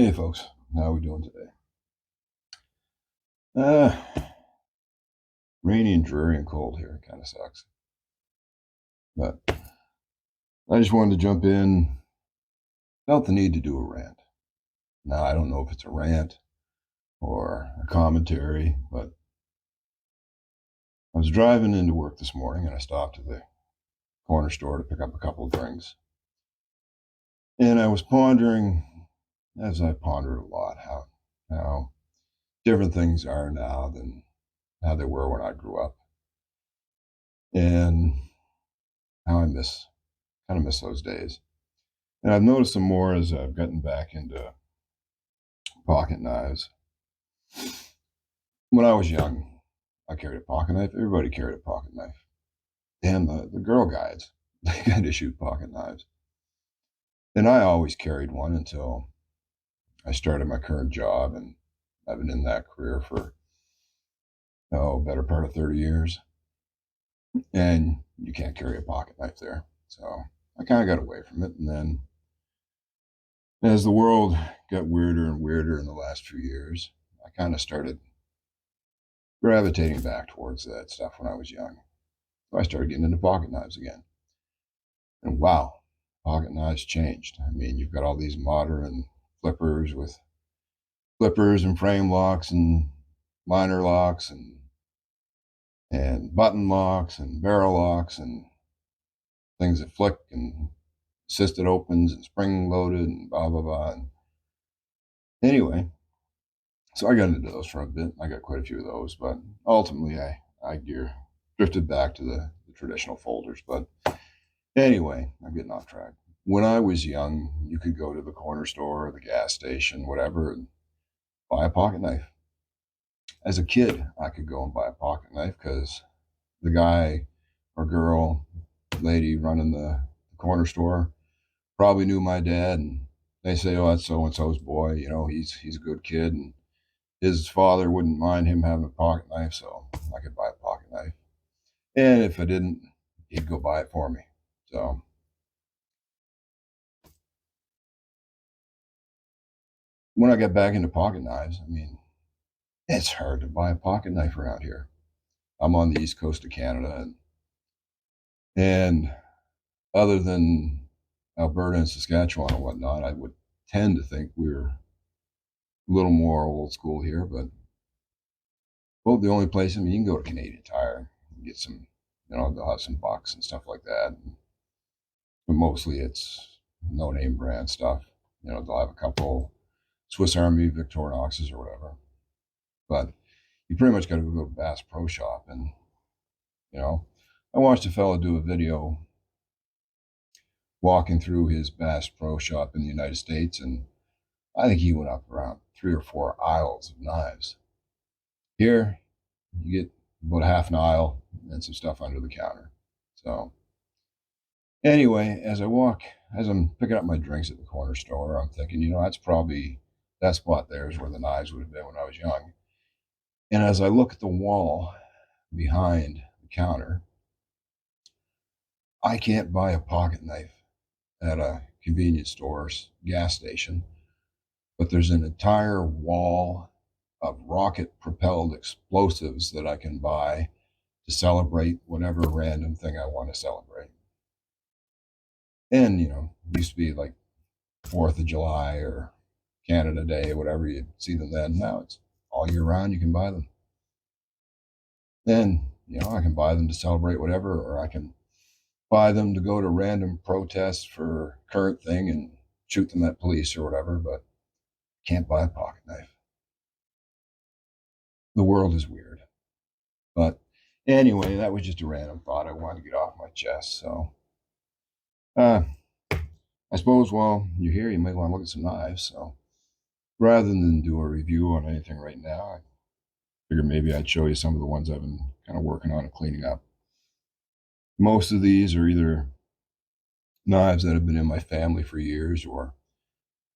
Hey folks, how we doing today? Uh, Rainy and dreary and cold here. It kind of sucks. But I just wanted to jump in. Felt the need to do a rant. Now I don't know if it's a rant or a commentary, but I was driving into work this morning and I stopped at the corner store to pick up a couple of drinks. And I was pondering, as I pondered a lot, how different things are now than how they were when I grew up, and how I kind of miss those days. And I've noticed some more as I've gotten back into pocket knives. When I was young, I carried a pocket knife. Everybody carried a pocket knife. And the Girl Guides, they had to shoot pocket knives. And I always carried one until I started my current job. And I've been in that career for, better part of 30 years. And you can't carry a pocket knife there. So I kind of got away from it. And then as the world got weirder and weirder in the last few years, I kind of started gravitating back towards that stuff when I was young. So I started getting into pocket knives again. And wow, pocket knives changed. I mean, you've got all these modern flippers with flippers and frame locks and liner locks and button locks and barrel locks and things that flick and assisted opens and spring loaded and blah blah blah. And anyway, so I got into those for a bit. I got quite a few of those, but ultimately I drifted back to the traditional folders. But anyway, I'm getting off track. When I was young, you could go to the corner store or the gas station, whatever, and buy a pocket knife. As a kid, I could go and buy a pocket knife because the guy or girl, lady running the corner store probably knew my dad, and they say, "Oh, that's so and so's boy. He's a good kid, and his father wouldn't mind him having a pocket knife, so I could buy a pocket knife. And if I didn't, he'd go buy it for me." So when I got back into pocket knives, I mean, it's hard to buy a pocket knife around here. I'm on the east coast of Canada, and other than Alberta and Saskatchewan and whatnot, I would tend to think we're a little more old school here. But well, the only place, I mean, you can go to Canadian Tire and get some, they'll have some bucks and stuff like that. But mostly it's no name brand stuff. They'll have a couple Swiss Army Victorinoxes or whatever. But you pretty much got to go to Bass Pro Shop. And, I watched a fellow do a video walking through his Bass Pro Shop in the United States. And I think he went up around 3 or 4 aisles of knives. Here, you get about half an aisle and some stuff under the counter. So, anyway, as I'm picking up my drinks at the corner store, I'm thinking, that's probably that spot there is where the knives would have been when I was young. And as I look at the wall behind the counter, I can't buy a pocket knife at a convenience store's gas station, but there's an entire wall of rocket propelled explosives that I can buy to celebrate whatever random thing I want to celebrate. And, used to be like 4th of July or Canada Day or whatever, you'd see them then. Now it's all year round, you can buy them. And, I can buy them to celebrate whatever, or I can buy them to go to random protests for current thing and shoot them at police or whatever, but can't buy a pocket knife. The world is weird. But anyway, that was just a random thought I wanted to get off my chest. So, uh, I suppose while you're here, you might want to look at some knives. So rather than do a review on anything right now, I figured maybe I'd show you some of the ones I've been kind of working on and cleaning up. Most of these are either knives that have been in my family for years or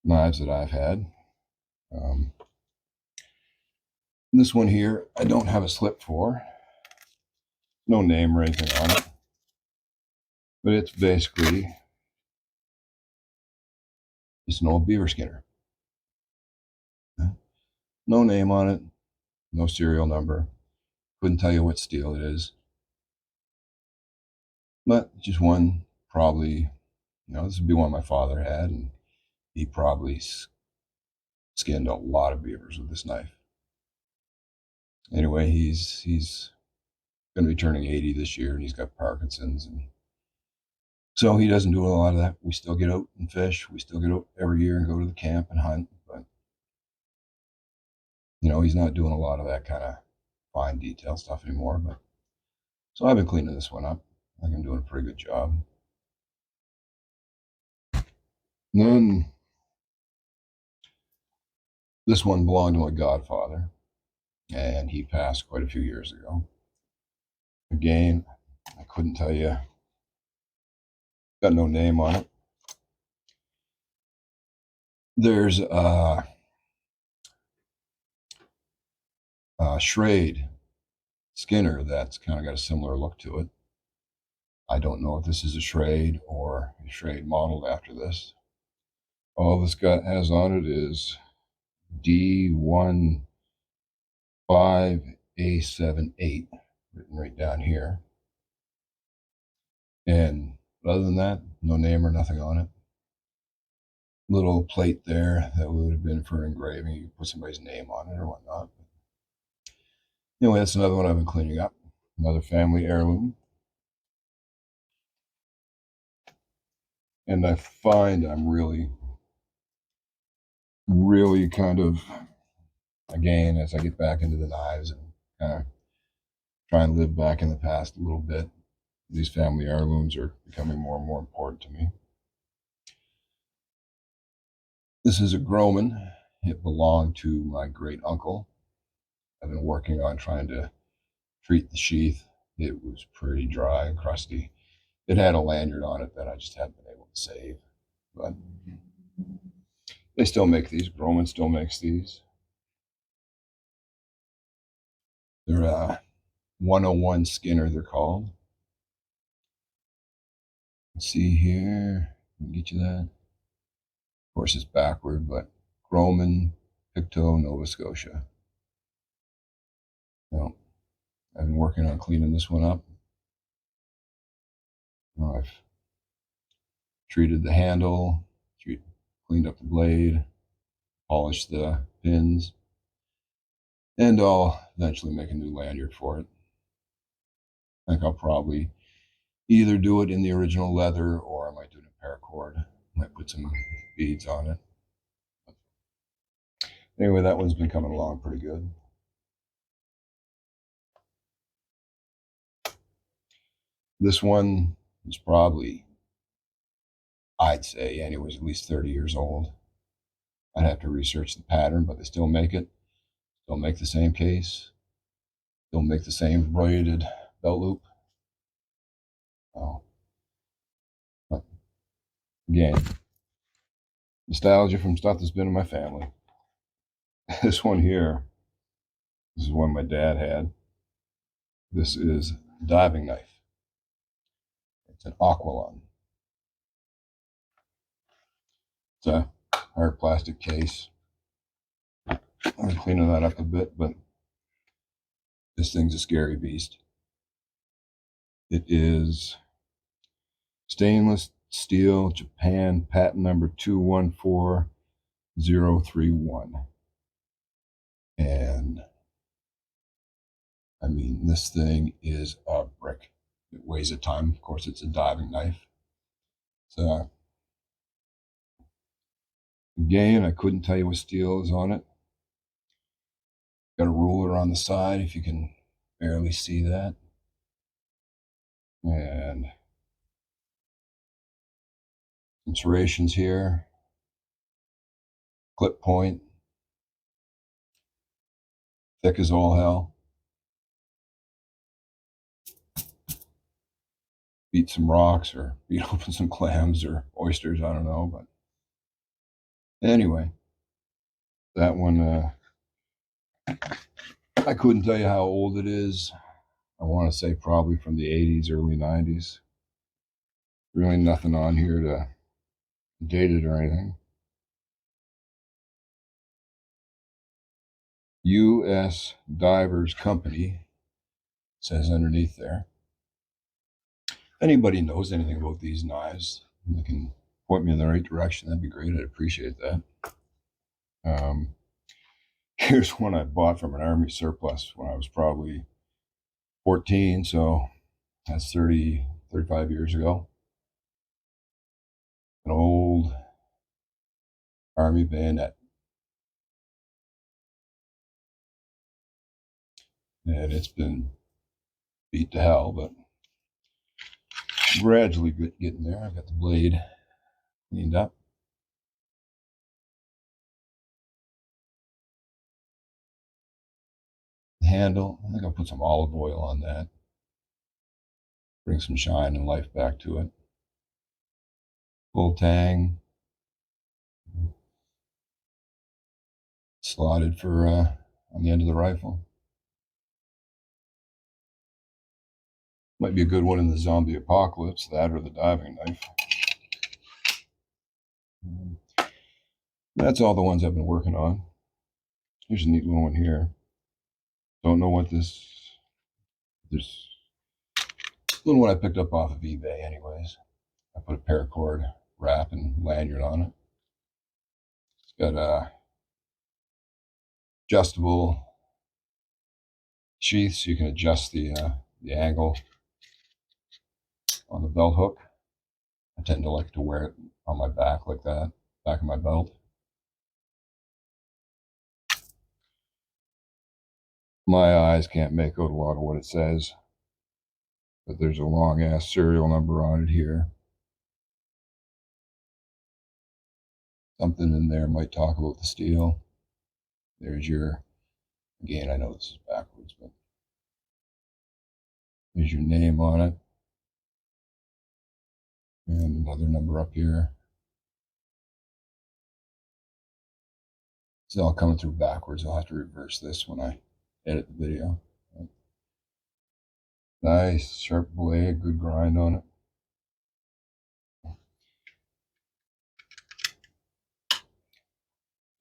knives that I've had. Um, this one here, I don't have a slip for. No name or anything on it. But it's basically just an old beaver skinner. No name on it, no serial number. Couldn't tell you what steel it is, but just one probably, this would be one my father had, and he probably skinned a lot of beavers with this knife. Anyway, he's going to be turning 80 this year, and he's got Parkinson's, and so he doesn't do a lot of that. We still get out and fish. We still get out every year and go to the camp and hunt, but he's not doing a lot of that kind of fine detail stuff anymore. But so I've been cleaning this one up. I think I'm doing a pretty good job. And then this one belonged to my godfather, and he passed quite a few years ago. Again, I couldn't tell you. Got no name on it. There's a Schrade Skinner that's kind of got a similar look to it. I don't know if this is a Schrade or a Schrade modeled after this. All this guy has on it is D15A78 written right down here. And other than that, no name or nothing on it. Little plate there that would have been for engraving. You put somebody's name on it or whatnot. Anyway, that's another one I've been cleaning up. Another family heirloom. And I find I'm really, really kind of, again, as I get back into the knives and kind of try and live back in the past a little bit, these family heirlooms are becoming more and more important to me. This is a Groman. It belonged to my great uncle. I've been working on trying to treat the sheath. It was pretty dry and crusty. It had a lanyard on it that I just haven't been able to save. But they still make these. Groman still makes these. They're a 101 Skinner, they're called. Let's see here. Let me get you that. Of course, it's backward, but Groman, Pictou, Nova Scotia. Well, I've been working on cleaning this one up. I've treated the handle, cleaned up the blade, polished the pins, and I'll eventually make a new lanyard for it. I think I'll probably either do it in the original leather or I might do it in paracord. Might put some beads on it. Anyway, that one's been coming along pretty good. This one is probably, I'd say, anyways, at least 30 years old. I'd have to research the pattern, but they still make it. Still make the same case. Still make the same braided belt loop. Oh, but again, nostalgia from stuff that's been in my family. This one here, this is one my dad had. This is a diving knife. It's an Aqualon. It's a hard plastic case. I'm cleaning that up a bit, but this thing's a scary beast. It is stainless steel, Japan, patent number 214031. And I mean, this thing is a brick. It weighs a ton. Of course, it's a diving knife. So, again, I couldn't tell you what steel is on it. Got a ruler on the side if you can barely see that. And some serrations here. Clip point. Thick as all hell. Beat some rocks or beat open some clams or oysters, I don't know. But anyway, that one, I couldn't tell you how old it is. I want to say probably from the 80s, early 90s. Really nothing on here to date it or anything. U.S. Divers Company, says underneath there. Anybody knows anything about these knives, they can point me in the right direction. That'd be great. I'd appreciate that. Um, Here's one I bought from an army surplus when I was probably 14, so that's 35 years ago. An old army bayonet. And it's been beat to hell, but gradually getting there. I've got the blade cleaned up. The handle, I think I'll put some olive oil on that. Bring some shine and life back to it. Full tang. Slotted for on the end of the rifle. Might be a good one in the zombie apocalypse, that or the diving knife. That's all the ones I've been working on. Here's a neat little one here. Don't know what this. There's a little one I picked up off of eBay, anyways. I put a paracord wrap and lanyard on it. It's got a adjustable sheath, so you can adjust the angle on the belt hook. I tend to like to wear it on my back like that, back of my belt. My eyes can't make out a lot of what it says, but there's a long ass serial number on it here. Something in there might talk about the steel. There's your, again, I know this is backwards, but there's your name on it. And another number up here. It's all coming through backwards. I'll have to reverse this when I edit the video. Nice, sharp blade, good grind on it.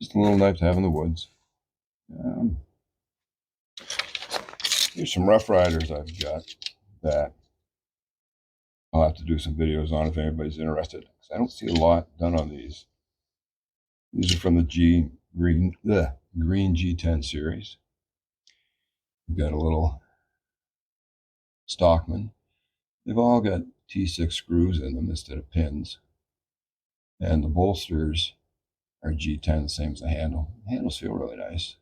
Just a little knife to have in the woods. Here's some Rough Riders I've got that I'll have to do some videos on if anybody's interested. I don't see a lot done on these. These are from the Green G10 series. We've got a little Stockman. They've all got T6 screws in them instead of pins. And the bolsters are G10, the same as the handle. The handles feel really nice.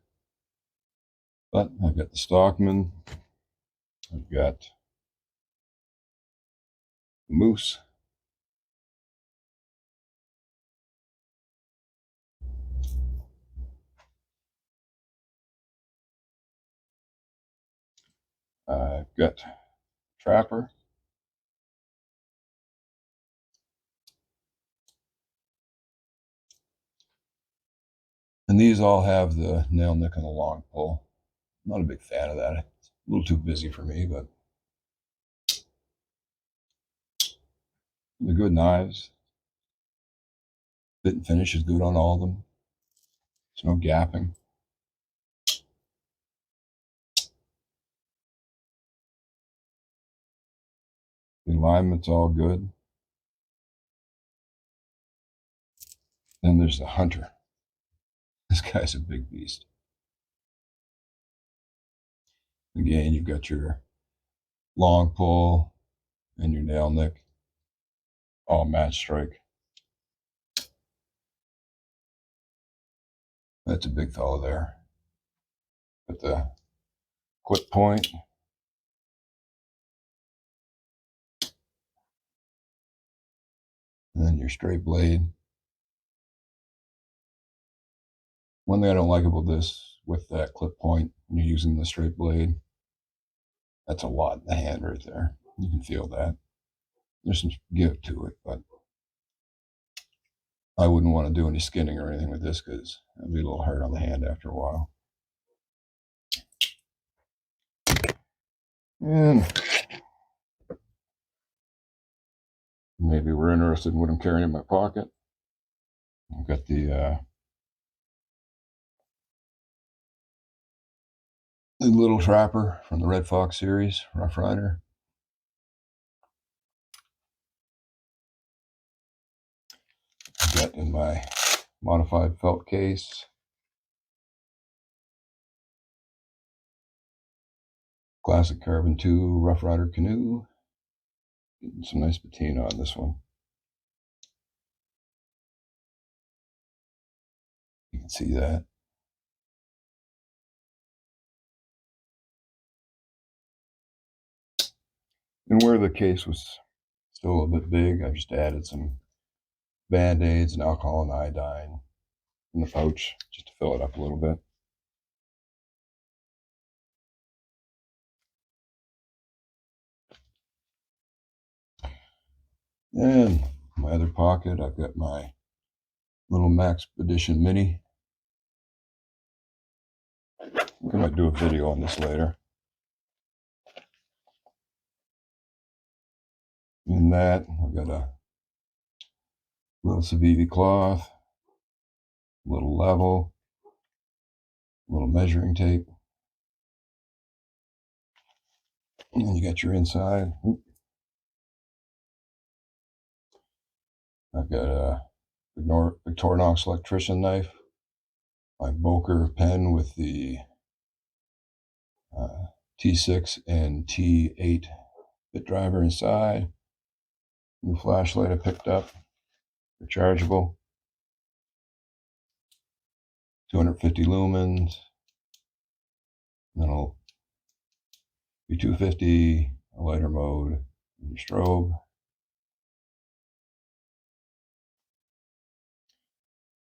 But I've got the Stockman. I've got the Moose. I've got Trapper. And these all have the nail nick and the long pull. I'm not a big fan of that. It's a little too busy for me, but they're good knives. Fit and finish is good on all of them. There's no gapping. The alignment's all good. Then there's the Hunter. This guy's a big beast. Again, you've got your long pull and your nail nick, all match strike. That's a big fellow there. Got the clip point. And then your straight blade. One thing I don't like about this with that clip point when you're using the straight blade, that's a lot in the hand right there. You can feel that. There's some give to it, but I wouldn't want to do any skinning or anything with this because it'd be a little hard on the hand after a while. And maybe we're interested in what I'm carrying in my pocket. I've got the The Little Trapper from the Red Fox series, Rough Rider. Got in my modified felt case. Classic Carbon 2 Rough Rider canoe. Getting some nice patina on this one. You can see that. And where the case was still a bit big, I just added some Band-Aids and alcohol and iodine in the pouch just to fill it up a little bit. And my other pocket, I've got my little Max Edition Mini. I might do a video on this later. In that, I've got a little Civivi cloth, a little level, a little measuring tape. And then you got your inside. I've got a Victorinox electrician knife, my Boker pen with the T6 and T8 bit driver inside. New flashlight I picked up, rechargeable, 250 lumens. And then it'll be 250, a lighter mode, and your strobe.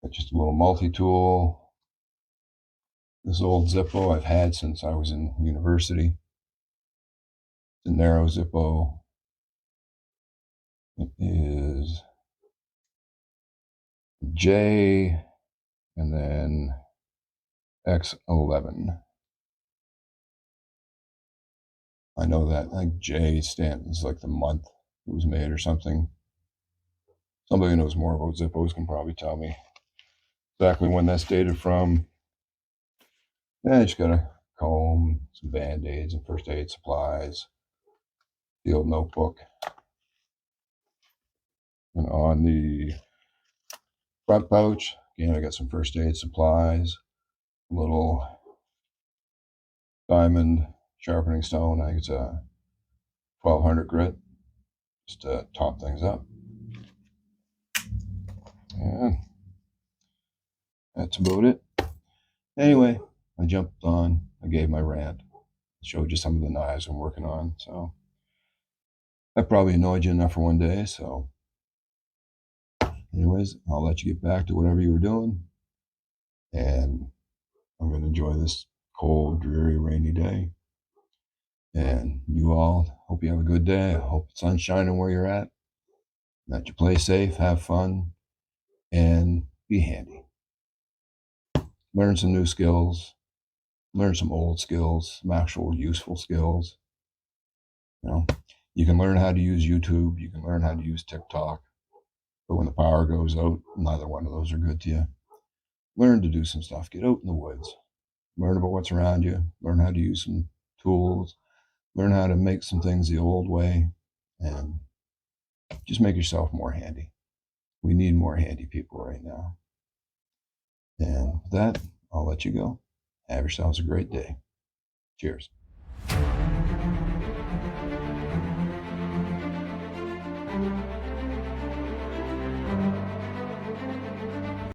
Got just a little multi-tool. This old Zippo I've had since I was in university. It's a narrow Zippo. It is J and then X11. I know that. I think J stands like the month it was made or something. Somebody who knows more about Zippos can probably tell me exactly when that's dated from. I just got a comb, some Band-Aids and first aid supplies, the old notebook. And on the front pouch, again, I got some first aid supplies, a little diamond sharpening stone. I think it's a 1200 grit, just to top things up. And that's about it. Anyway, I jumped on, I gave my rant, showed you some of the knives I'm working on. So I probably annoyed you enough for one day. So anyways, I'll let you get back to whatever you were doing. And I'm going to enjoy this cold, dreary, rainy day. And you all, hope you have a good day. I hope the sun's shining where you're at. That you play safe, have fun, and be handy. Learn some new skills. Learn some old skills, some actual useful skills. You know, you can learn how to use YouTube. You can learn how to use TikTok. But when the power goes out, neither one of those are good to you. Learn to do some stuff. Get out in the woods. Learn about what's around you. Learn how to use some tools. Learn how to make some things the old way. And just make yourself more handy. We need more handy people right now. And with that, I'll let you go. Have yourselves a great day. Cheers.